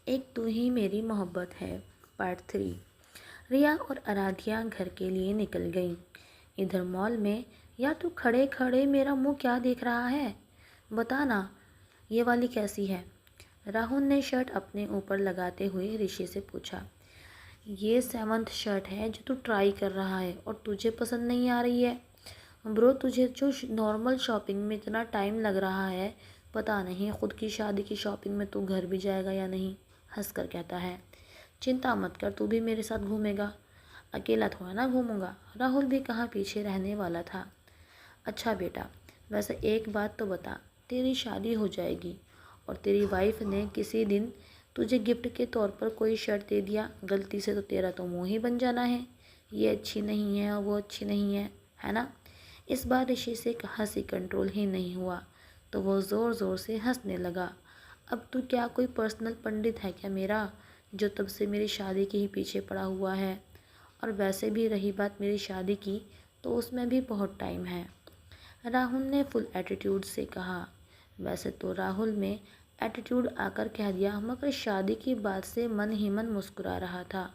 एक तू ही मेरी मोहब्बत है पार्ट 3। रिया और आराध्या घर के लिए निकल गई। इधर मॉल में या तू खड़े खड़े मेरा मुंह क्या देख रहा है, बता ना, ये वाली कैसी है? राहुल ने शर्ट अपने ऊपर लगाते हुए ऋषि से पूछा। ये 7th शर्ट है जो तू ट्राई कर रहा है और तुझे पसंद नहीं आ रही है। ब्रो, तुझे जो नॉर्मल शॉपिंग में इतना टाइम लग रहा है, पता नहीं खुद की शादी की शॉपिंग में तू घर भी जाएगा या नहीं, हंसकर कहता है। चिंता मत कर, तू भी मेरे साथ घूमेगा, अकेला थोड़ा ना घूमूंगा। राहुल भी कहाँ पीछे रहने वाला था। अच्छा बेटा, वैसे एक बात तो बता, तेरी शादी हो जाएगी और तेरी वाइफ ने किसी दिन तुझे गिफ्ट के तौर पर कोई शर्ट दे दिया गलती से, तो तेरा तो मुँह ही बन जाना है, ये अच्छी नहीं है और वो अच्छी नहीं है ना? इस बार ऋषि से हंसी कंट्रोल ही नहीं हुआ तो वो ज़ोर ज़ोर से हंसने लगा। अब तू क्या कोई पर्सनल पंडित है क्या मेरा, जो तब से मेरी शादी के ही पीछे पड़ा हुआ है? और वैसे भी रही बात मेरी शादी की, तो उसमें भी बहुत टाइम है, राहुल ने फुल एटीट्यूड से कहा। वैसे तो राहुल में एटीट्यूड आकर कह दिया, मगर शादी की बात से मन ही मन मुस्कुरा रहा था।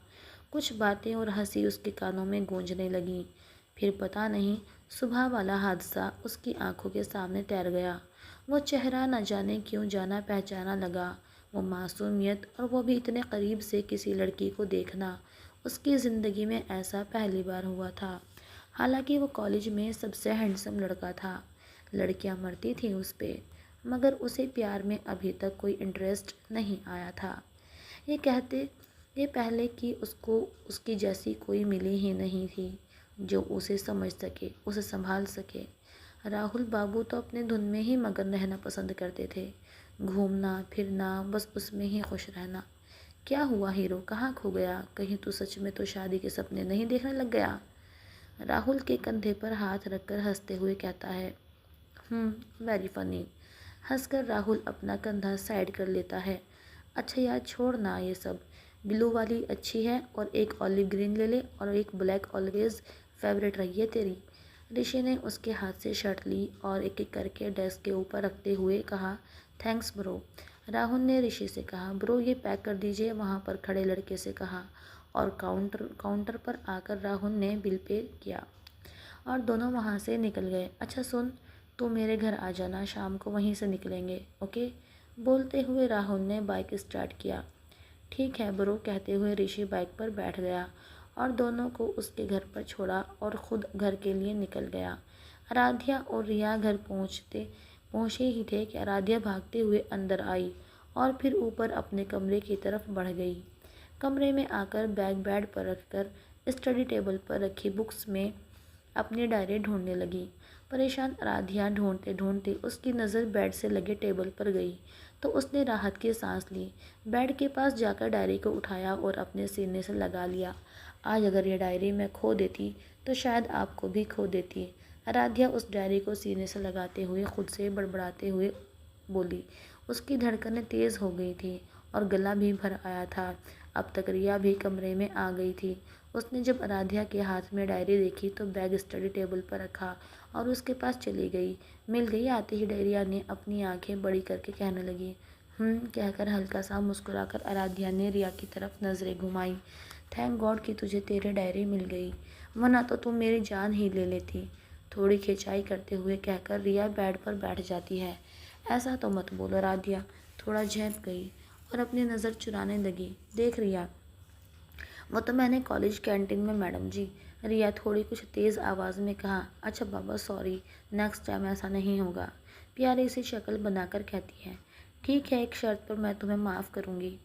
कुछ बातें और हंसी उसके कानों में गूंजने लगी। फिर पता नहीं सुबह वाला हादसा उसकी आंखों के सामने तैर गया। वो चेहरा न जाने क्यों जाना पहचाना लगा। वो मासूमियत और वो भी इतने करीब से किसी लड़की को देखना, उसकी ज़िंदगी में ऐसा पहली बार हुआ था। हालांकि वो कॉलेज में सबसे हैंडसम लड़का था, लड़कियां मरती थीं उस पे, मगर उसे प्यार में अभी तक कोई इंटरेस्ट नहीं आया था। ये कहते ये पहले कि उसको उसकी जैसी कोई मिली ही नहीं थी जो उसे समझ सके, उसे संभाल सके। राहुल बाबू तो अपने धुन में ही मगन रहना पसंद करते थे, घूमना फिरना, बस उसमें ही खुश रहना। क्या हुआ हीरो, कहाँ खो गया? कहीं तू सच में तो शादी के सपने नहीं देखने लग गया? राहुल के कंधे पर हाथ रखकर हंसते हुए कहता है। Very funny. हंसकर राहुल अपना कंधा साइड कर लेता है। अच्छा यार, छोड़ ना ये सब, ब्लू वाली अच्छी है और एक ऑलिव ग्रीन ले ले और एक ब्लैक ऑलवेज फेवरेट रही है तेरी। ऋषि ने उसके हाथ से शर्ट ली और एक एक करके डेस्क के ऊपर रखते हुए कहा, थैंक्स ब्रो। राहुल ने ऋषि से कहा, ब्रो ये पैक कर दीजिए, वहाँ पर खड़े लड़के से कहा, और काउंटर पर आकर राहुल ने बिल पे किया और दोनों वहाँ से निकल गए। अच्छा सुन, तू मेरे घर आ जाना, शाम को वहीं से निकलेंगे, ओके? बोलते हुए राहुल ने बाइक स्टार्ट किया। ठीक है ब्रो, कहते हुए ऋषि बाइक पर बैठ गया और दोनों को उसके घर पर छोड़ा और खुद घर के लिए निकल गया। आराध्या और रिया घर पहुँचे ही थे कि आराध्या भागते हुए अंदर आई और फिर ऊपर अपने कमरे की तरफ बढ़ गई। कमरे में आकर बैग बेड पर रखकर स्टडी टेबल पर रखी बुक्स में अपनी डायरी ढूंढने लगी। परेशान आराध्या ढूंढते ढूंढते उसकी नज़र बेड से लगे टेबल पर गई तो उसने राहत की सांस ली। बेड के पास जाकर डायरी को उठाया और अपने सीने से लगा लिया। आज अगर ये डायरी मैं खो देती तो शायद आपको भी खो देती। आराध्या उस डायरी को सीने से लगाते हुए खुद से बड़बड़ाते हुए बोली। उसकी धड़कनें तेज़ हो गई थी और गला भी भर आया था। अब तक रिया भी कमरे में आ गई थी। उसने जब आराध्या के हाथ में डायरी देखी तो बैग स्टडी टेबल पर रखा और उसके पास चली गई। मिल गई आते ही डायरिया ने अपनी आंखें बड़ी करके कहने लगी। कहकर हल्का सा मुस्कुराकर आराध्या ने रिया की तरफ नज़रें घुमाई। थैंक गॉड कि तुझे तेरी डायरी मिल गई, वरना तो तुम मेरी जान ही ले लेती, थोड़ी खिंचाई करते हुए कहकर रिया बेड पर बैठ जाती है। ऐसा तो मत बोलो, आराध्या थोड़ा झेप गई और अपनी नज़र चुराने लगी। देख रिया, वो तो मैंने कॉलेज कैंटीन में मैडम जी, रिया थोड़ी कुछ तेज़ आवाज़ में कहा। अच्छा बाबा सॉरी, नेक्स्ट टाइम ऐसा नहीं होगा, प्यारी सी शक्ल बनाकर कहती है। ठीक है, एक शर्त पर मैं तुम्हें माफ़ करूँगी,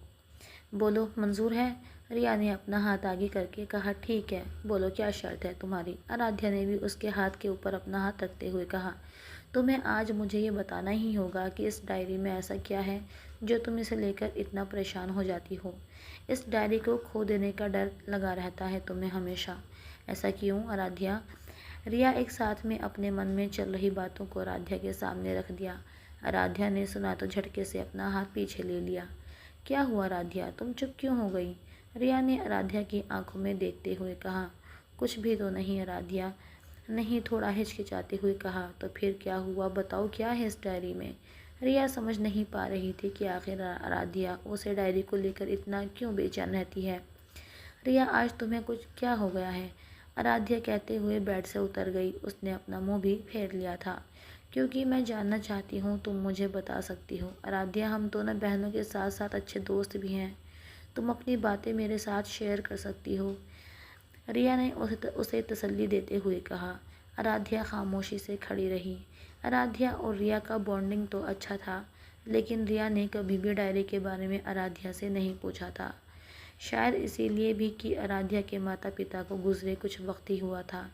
बोलो मंजूर है? रिया ने अपना हाथ आगे करके कहा। ठीक है, बोलो क्या शर्त है तुम्हारी? आराध्या ने भी उसके हाथ के ऊपर अपना हाथ रखते हुए कहा। तुम्हें आज मुझे ये बताना ही होगा कि इस डायरी में ऐसा क्या है जो तुम इसे लेकर इतना परेशान हो जाती हो। इस डायरी को खो देने का डर लगा रहता है तुम्हें हमेशा, ऐसा क्यों आराध्या? रिया एक साथ में अपने मन में चल रही बातों को आराध्या के सामने रख दिया। आराध्या ने सुना तो झटके से अपना हाथ पीछे ले लिया। क्या हुआ आराध्या, तुम चुप क्यों हो गई? रिया ने आराध्या की आंखों में देखते हुए कहा। कुछ भी तो नहीं आराध्या, नहीं, थोड़ा हिचकिचाते हुए कहा। तो फिर क्या हुआ, बताओ क्या है इस डायरी में? रिया समझ नहीं पा रही थी कि आखिर आराध्या उसे डायरी को लेकर इतना क्यों बेचैन रहती है। रिया, आज तुम्हें कुछ क्या हो गया है? आराध्या कहते हुए बेड से उतर गई। उसने अपना मुंह भी फेर लिया था। क्योंकि मैं जानना चाहती हूँ, तुम मुझे बता सकती हो। आराध्या, हम दोनों बहनों के साथ साथ अच्छे दोस्त भी हैं। तुम अपनी बातें मेरे साथ शेयर कर सकती हो। रिया ने उसे तसल्ली देते हुए कहा। आराध्या खामोशी से खड़ी रही। आराध्या और रिया का बॉन्डिंग तो अच्छा था, लेकिन रिया ने कभी भी डायरी के बारे में आराध्या से नहीं पूछा था। शायद इसीलिए भी कि आराध्या के माता पिता को गुजरे कुछ वक्त ही हुआ था।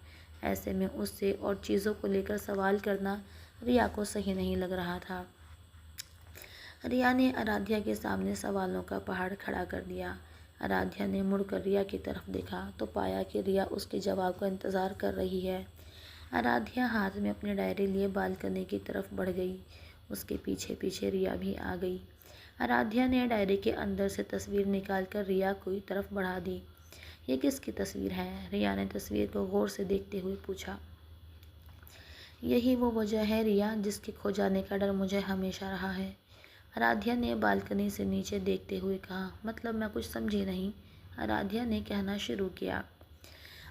ऐसे में उससे और चीज़ों को लेकर सवाल करना रिया को सही नहीं लग रहा था। रिया ने आराध्या के सामने सवालों का पहाड़ खड़ा कर दिया। आराध्या ने मुड़कर रिया की तरफ देखा तो पाया कि रिया उसके जवाब का इंतज़ार कर रही है। आराध्या हाथ में अपनी डायरी लिए बालकनी की तरफ बढ़ गई। उसके पीछे पीछे रिया भी आ गई। आराध्या ने डायरी के अंदर से तस्वीर निकालकर रिया की तरफ बढ़ा दी। ये किसकी तस्वीर है? रिया ने तस्वीर को गौर से देखते हुए पूछा। यही वो वजह है रिया, जिसके खो जाने का डर मुझे हमेशा रहा है। आराध्या ने बालकनी से नीचे देखते हुए कहा। मतलब मैं कुछ समझी नहीं। आराध्या ने कहना शुरू किया।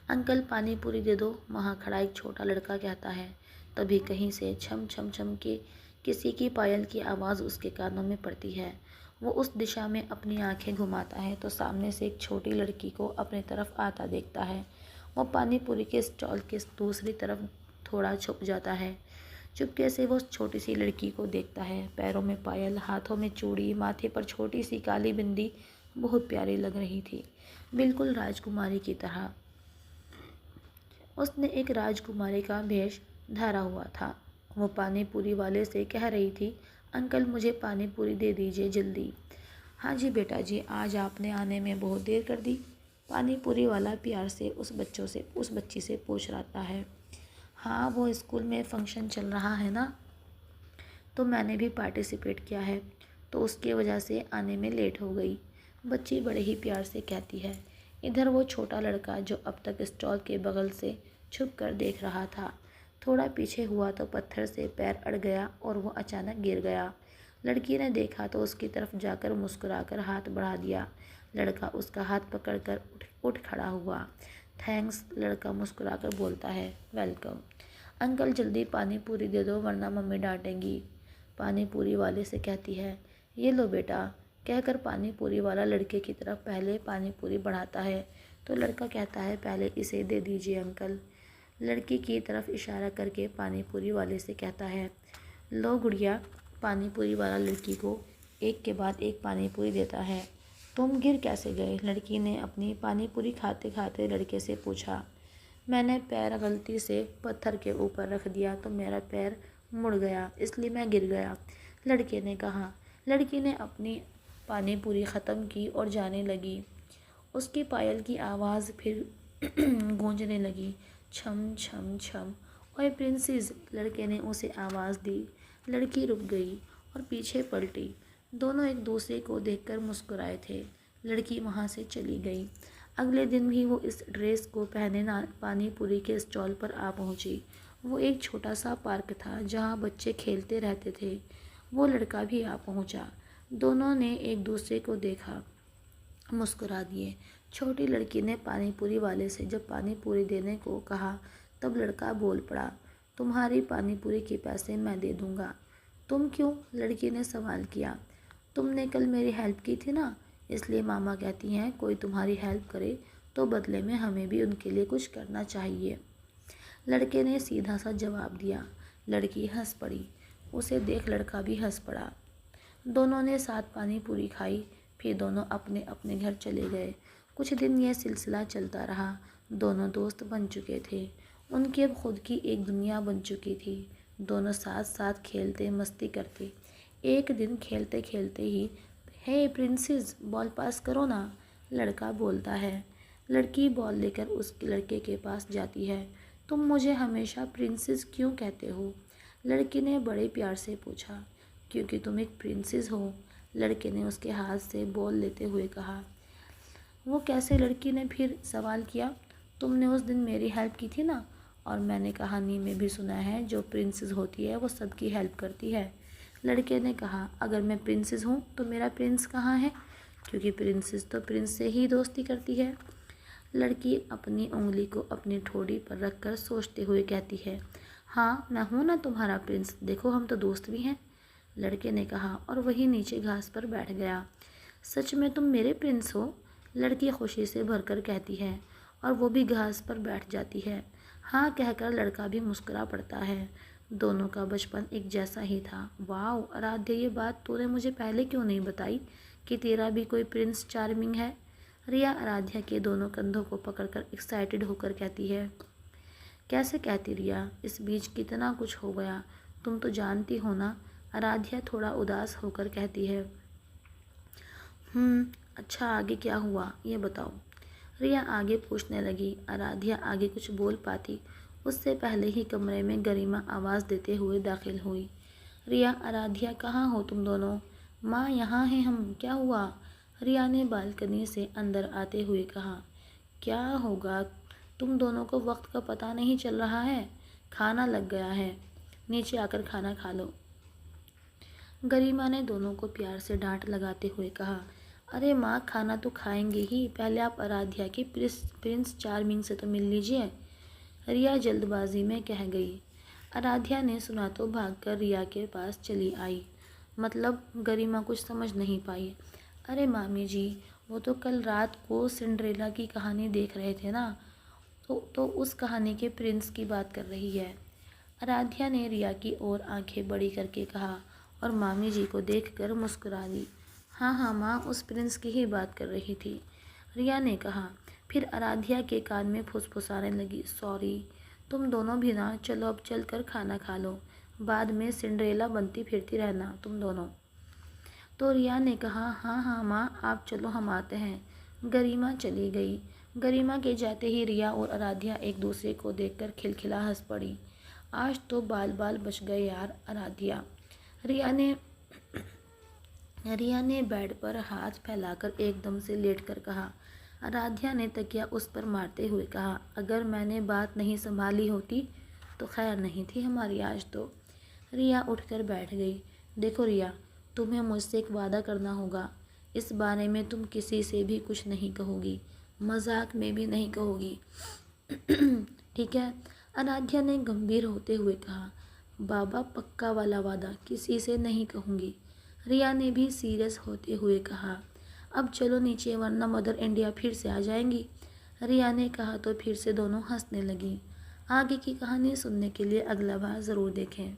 अंकल, पानी पूरी दे दो, वहाँ खड़ा एक छोटा लड़का कहता है। तभी कहीं से छम छम छम के किसी की पायल की आवाज़ उसके कानों में पड़ती है। वो उस दिशा में अपनी आंखें घुमाता है तो सामने से एक छोटी लड़की को अपनी तरफ आता देखता है। वो पानी पूरी के स्टॉल के दूसरी तरफ थोड़ा छुप जाता है। चुपके से वो उस छोटी सी लड़की को देखता है। पैरों में पायल, हाथों में चूड़ी, माथे पर छोटी सी काली बिंदी बहुत प्यारी लग रही थी, बिल्कुल राजकुमारी की तरह। उसने एक राजकुमारी का भेष धारा हुआ था। वो पानी पूरी वाले से कह रही थी, अंकल मुझे पानी पूरी दे दीजिए जल्दी। हाँ जी बेटा जी, आज आपने आने में बहुत देर कर दी। पानी पूरी वाला प्यार से उस बच्ची से पूछ रहा है। हाँ, वो स्कूल में फंक्शन चल रहा है ना, तो मैंने भी पार्टिसिपेट किया है, तो उसकी वजह से आने में लेट हो गई। बच्ची बड़े ही प्यार से कहती है। इधर वो छोटा लड़का जो अब तक स्टॉल के बगल से छुप कर देख रहा था, थोड़ा पीछे हुआ तो पत्थर से पैर अड़ गया और वो अचानक गिर गया। लड़की ने देखा तो उसकी तरफ जाकर मुस्कुराकर हाथ बढ़ा दिया। लड़का उसका हाथ पकड़कर उठ खड़ा हुआ। थैंक्स, लड़का मुस्कुराकर बोलता है। वेलकम। अंकल जल्दी पानी पूरी दे दो वरना मम्मी डांटेंगी। पानी पूरी वाले से कहती है। ये लो बेटा, कहकर पानी पूरी वाला लड़के की तरफ पहले पानी पूरी बढ़ाता है तो लड़का कहता है, पहले इसे दे दीजिए अंकल। लड़की की तरफ इशारा करके पानी पूरी वाले से कहता है। लो गुड़िया। पानी पूरी वाला लड़की को एक के बाद एक पानी पूरी देता है। तुम गिर कैसे गए? लड़की ने अपनी पानी पूरी खाते खाते लड़के से पूछा। मैंने पैर गलती से पत्थर के ऊपर रख दिया तो मेरा पैर मुड़ गया, इसलिए मैं गिर गया, लड़के ने कहा। लड़की ने अपनी पानी पूरी ख़त्म की और जाने लगी। उसकी पायल की आवाज़ फिर गूंजने लगी। छम छम छम। ओए प्रिंसेस, लड़के ने उसे आवाज़ दी। लड़की रुक गई और पीछे पलटी। दोनों एक दूसरे को देखकर मुस्कुराए थे। लड़की वहाँ से चली गई। अगले दिन भी वो इस ड्रेस को पहने पानी पूरी के स्टॉल पर आ पहुँची। वो एक छोटा सा पार्क था जहाँ बच्चे खेलते रहते थे। वो लड़का भी आ पहुँचा। दोनों ने एक दूसरे को देखा, मुस्कुरा दिए। छोटी लड़की ने पानी पूरी वाले से जब पानी पूरी देने को कहा तब लड़का बोल पड़ा, तुम्हारी पानी पूरी के पैसे मैं दे दूँगा। तुम क्यों? लड़की ने सवाल किया। तुमने कल मेरी हेल्प की थी ना, इसलिए मामा कहती हैं कोई तुम्हारी हेल्प करे तो बदले में हमें भी उनके लिए कुछ करना चाहिए। लड़के ने सीधा सा जवाब दिया। लड़की हंस पड़ी। उसे देख लड़का भी हंस पड़ा। दोनों ने साथ पानी पूरी खाई, फिर दोनों अपने अपने घर चले गए। कुछ दिन यह सिलसिला चलता रहा। दोनों दोस्त बन चुके थे। उनकी अब खुद की एक दुनिया बन चुकी थी। दोनों साथ साथ खेलते मस्ती करते। एक दिन खेलते खेलते ही, हे प्रिंसेस, बॉल पास करो ना, लड़का बोलता है। लड़की बॉल लेकर उस लड़के के पास जाती है। तुम मुझे हमेशा प्रिंसेस क्यों कहते हो? लड़की ने बड़े प्यार से पूछा। क्योंकि तुम एक प्रिंसेस हो, लड़के ने उसके हाथ से बॉल लेते हुए कहा। वो कैसे? लड़की ने फिर सवाल किया। तुमने उस दिन मेरी हेल्प की थी ना, और मैंने कहानी में भी सुना है जो प्रिंसेस होती है वो सबकी हेल्प करती है। लड़के ने कहा, अगर मैं प्रिंसेस हूँ तो मेरा प्रिंस कहाँ है, क्योंकि प्रिंसेस तो प्रिंस से ही दोस्ती करती है। लड़की अपनी उंगली को अपनी ठोड़ी पर रखकर सोचते हुए कहती है, हाँ मैं हूँ ना तुम्हारा प्रिंस, देखो हम तो दोस्त भी हैं। लड़के ने कहा और वही नीचे घास पर बैठ गया। सच में तुम मेरे प्रिंस हो, लड़की खुशी से भरकर कहती है और वो भी घास पर बैठ जाती है। हाँ कहकर लड़का भी मुस्कुरा पड़ता है। दोनों का बचपन एक जैसा ही था। वाह आराध्य, ये बात तूने मुझे पहले क्यों नहीं बताई कि तेरा भी कोई प्रिंस चार्मिंग है। रिया आराध्या के दोनों कंधों को पकड़कर एक्साइटेड होकर कहती है। कैसे कहती रिया, इस बीच कितना कुछ हो गया, तुम तो जानती हो ना। आराध्या थोड़ा उदास होकर कहती है। अच्छा आगे क्या हुआ ये बताओ। रिया आगे पूछने लगी। आराध्या आगे कुछ बोल पाती उससे पहले ही कमरे में गरिमा आवाज़ देते हुए दाखिल हुई। रिया, आराध्या कहाँ हो तुम दोनों। माँ यहाँ हैं हम, क्या हुआ। रिया ने बालकनी से अंदर आते हुए कहा। क्या होगा, तुम दोनों को वक्त का पता नहीं चल रहा है, खाना लग गया है, नीचे आकर खाना खा लो। गरिमा ने दोनों को प्यार से डांट लगाते हुए कहा। अरे माँ, खाना तो खाएंगे ही, पहले आप आराध्या की प्रिंस चार्मिंग से तो मिल लीजिए, रिया जल्दबाजी में कह गई। आराध्या ने सुना तो भागकर रिया के पास चली आई। मतलब गरिमा कुछ समझ नहीं पाई। अरे मामी जी, वो तो कल रात को सिंड्रेला की कहानी देख रहे थे ना, तो उस कहानी के प्रिंस की बात कर रही है। आराध्या ने रिया की ओर आंखें बड़ी करके कहा और मामी जी को देखकर मुस्कुरा दी। हाँ हाँ माँ, उस प्रिंस की ही बात कर रही थी, रिया ने कहा। फिर आराध्या के कान में फुसफुसाने लगी। सॉरी, तुम दोनों भी ना, चलो अब चल कर खाना खा लो, बाद में सिंड्रेला बनती फिरती रहना तुम दोनों। तो रिया ने कहा, हाँ हाँ माँ, आप चलो हम आते हैं। गरिमा चली गई। गरिमा के जाते ही रिया और आराध्या एक दूसरे को देखकर खिलखिला हंस पड़ी। आज तो बाल बाल बच गए यार आराध्या। रिया ने बेड पर हाथ फैलाकर एकदम से लेटकर कहा। आराध्या ने तकिया उस पर मारते हुए कहा, अगर मैंने बात नहीं संभाली होती तो खैर नहीं थी हमारी आज तो। रिया उठकर बैठ गई। देखो रिया, तुम्हें मुझसे एक वादा करना होगा। इस बारे में तुम किसी से भी कुछ नहीं कहोगी, मजाक में भी नहीं कहोगी, ठीक है। आराध्या ने गंभीर होते हुए कहा। बाबा, पक्का वाला वादा, किसी से नहीं कहूँगी, रिया ने भी सीरियस होते हुए कहा। अब चलो नीचे, वरना मदर इंडिया फिर से आ जाएंगी, रिया ने कहा तो फिर से दोनों हंसने लगी। आगे की कहानी सुनने के लिए अगला बार ज़रूर देखें।